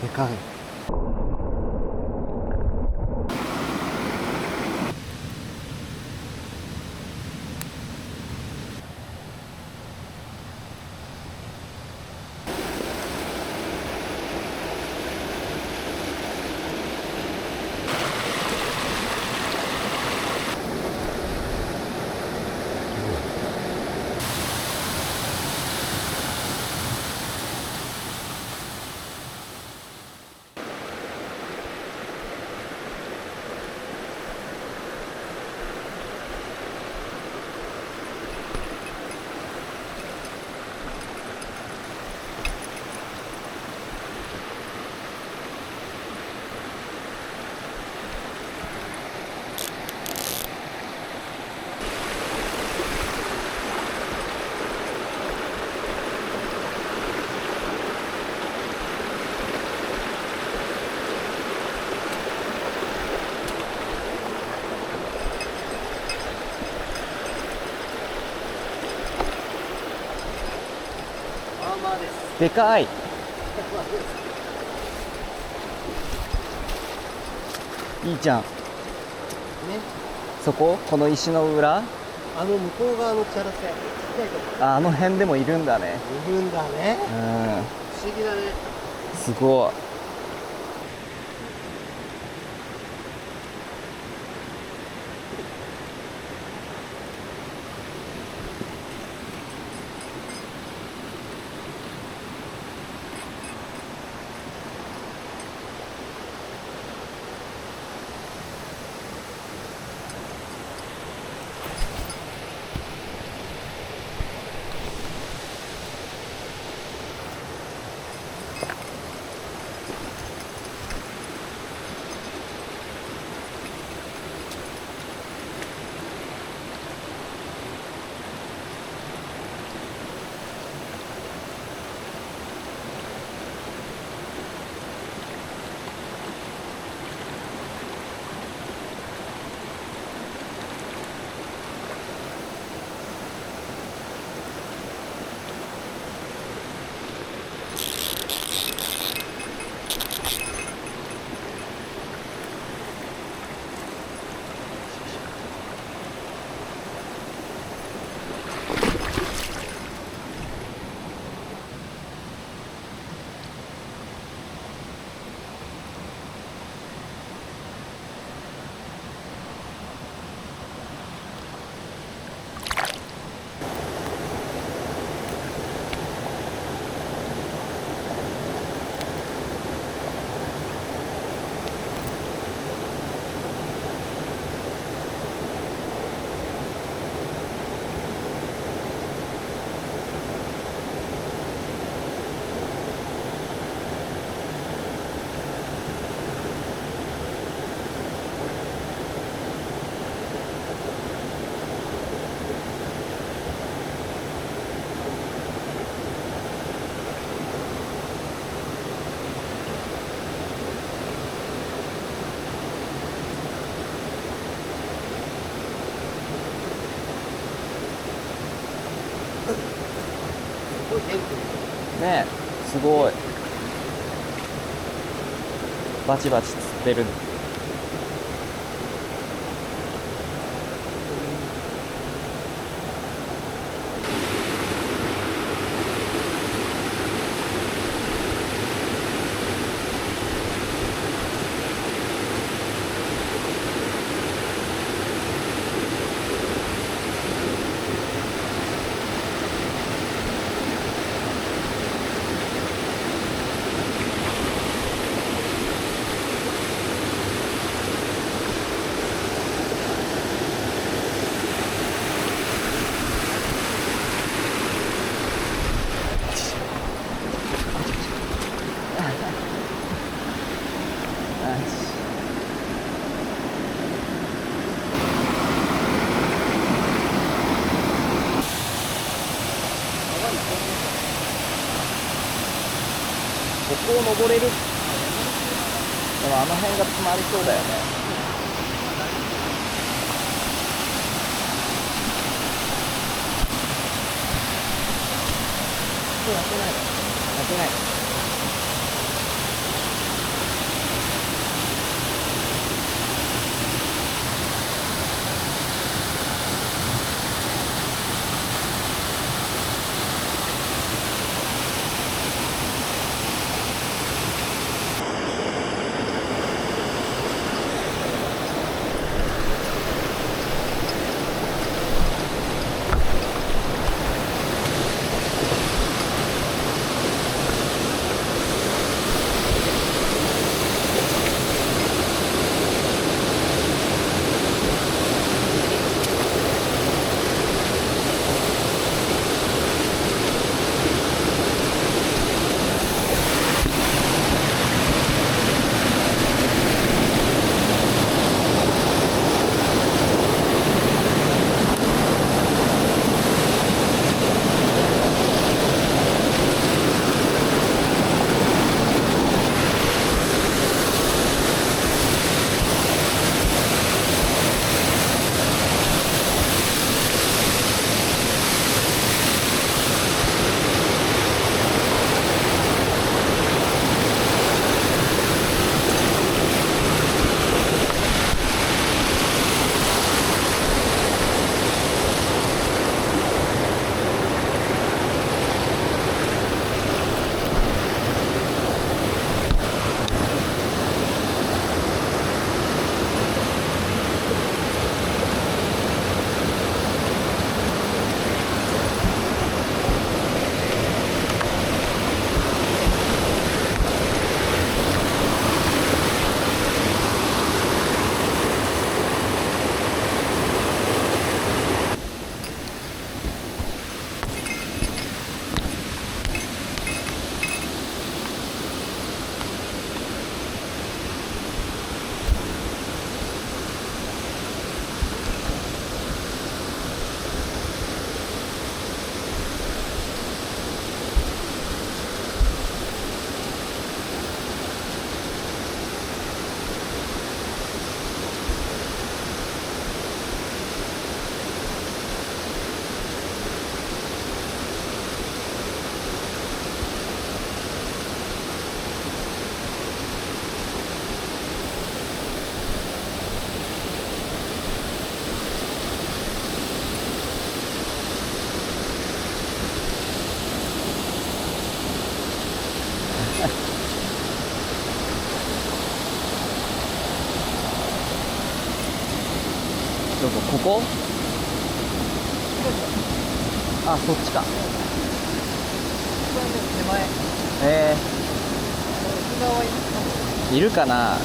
でかい。でかい。いいじゃん。ね。そこ、この石の裏。向こう側のチャラセ。あの辺でもいるんだね。いるんだね。不思議だね。すごい。ねえ、すごい。バチバチ釣ってる。ここを登れる。でもあの辺が詰まりそうだよね。やってない。こ？あ、そっちか。いるかな。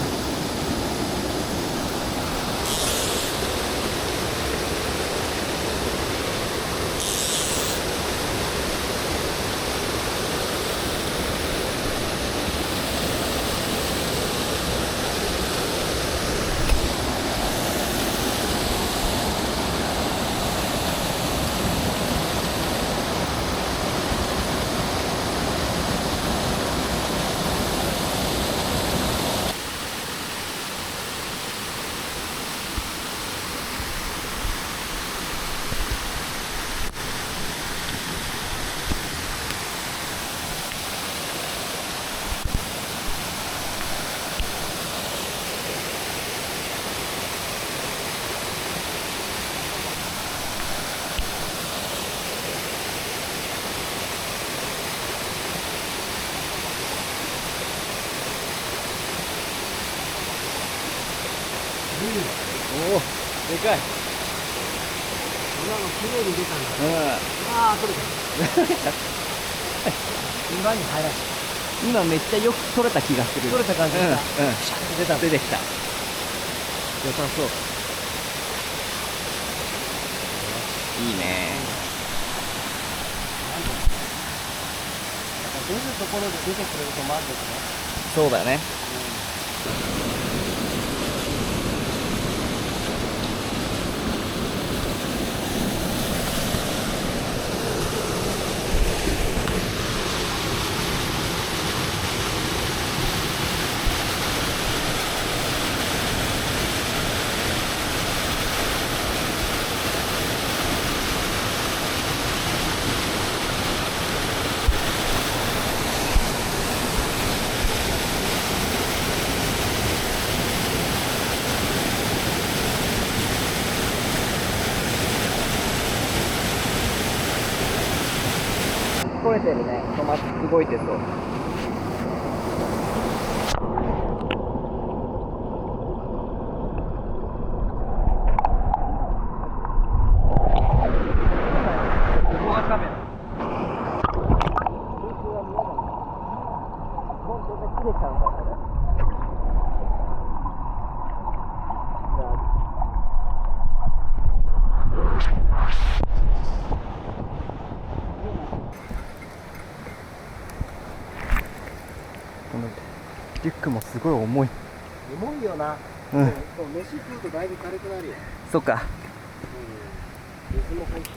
おお、でかい。今の綺麗に出たんだ。うああ、取れた。今に入らせん。今めっちゃよく取れた気がする。取れた感じうん、がうん。シャッと出た。出てきた。良さそう。いいね。出るところで出てくれると満足ね。そうだね。取れてるね。動いてそう。このリュックもすごい重い。重いよな。うん。そう飯食うとだいぶ軽くなるよ。そっか。水も入ってる。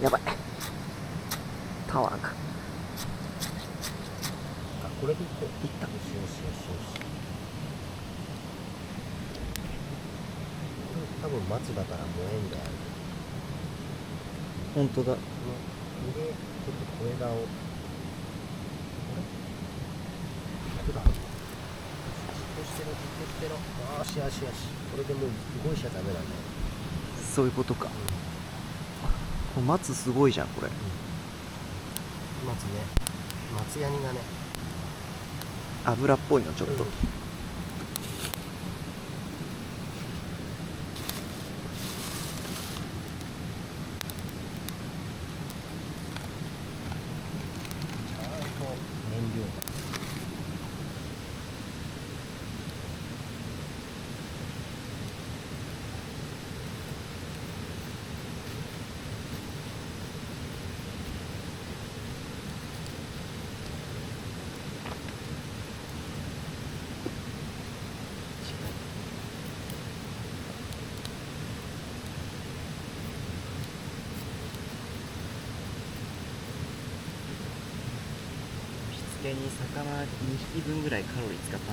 やばい、タワーがあ、これで行こう。行った。よしよしよしよし。多分松だからもうええんだよ。本当だ。で、ちょっと小枝を。あれ？どうだ？じっとしてろ、じっとしてろ。よしよしよし。これでもう動いちゃダメなんだよ。そういうことか。これ松すごいじゃんこれ。松ね。松ヤニがね。油っぽいのちょっと。燃料が。しつけに魚2匹分ぐらいカロリー使った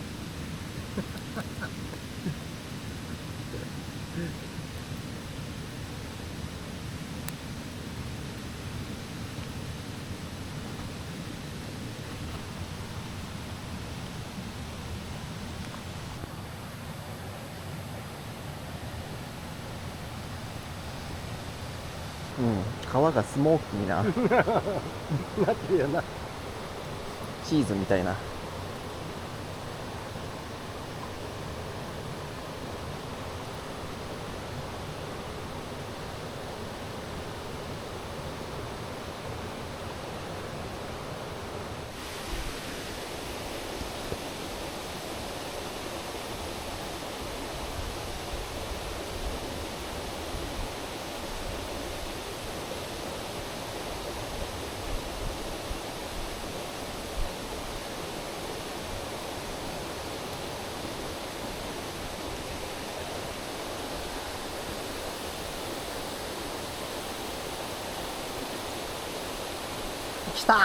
うん、皮がスモーキーななってるよな。チーズみたいな。来たー。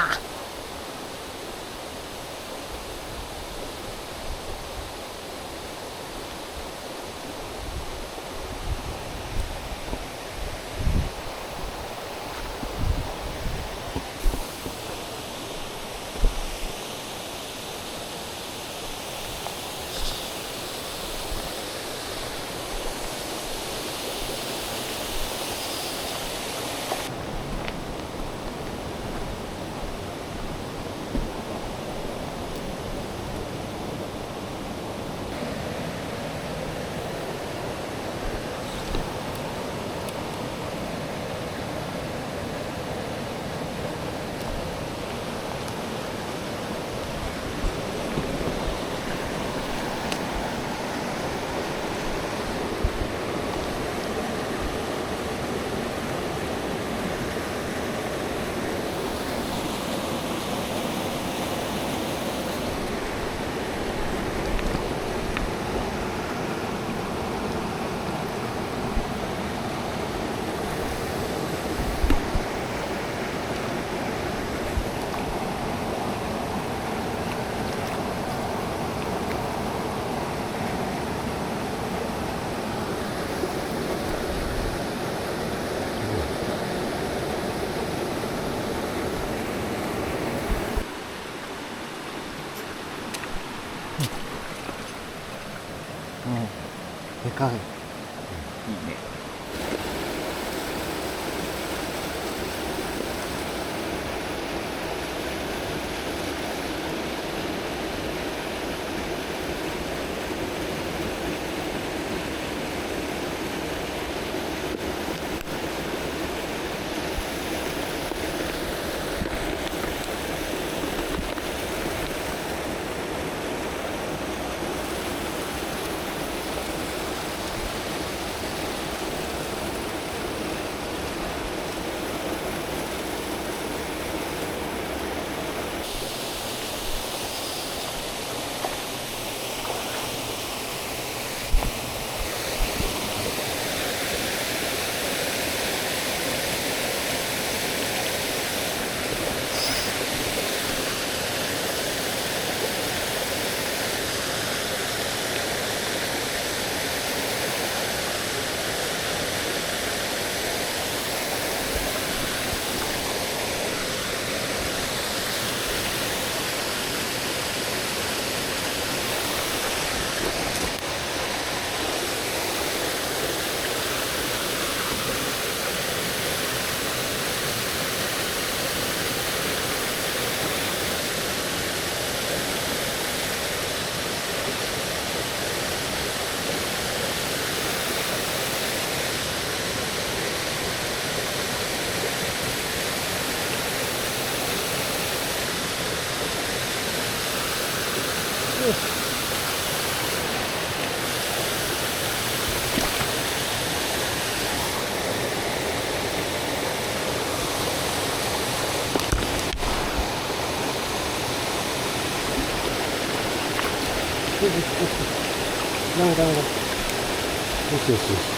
うん、でかい。いいね。ダメダメダメ。よしよしよし。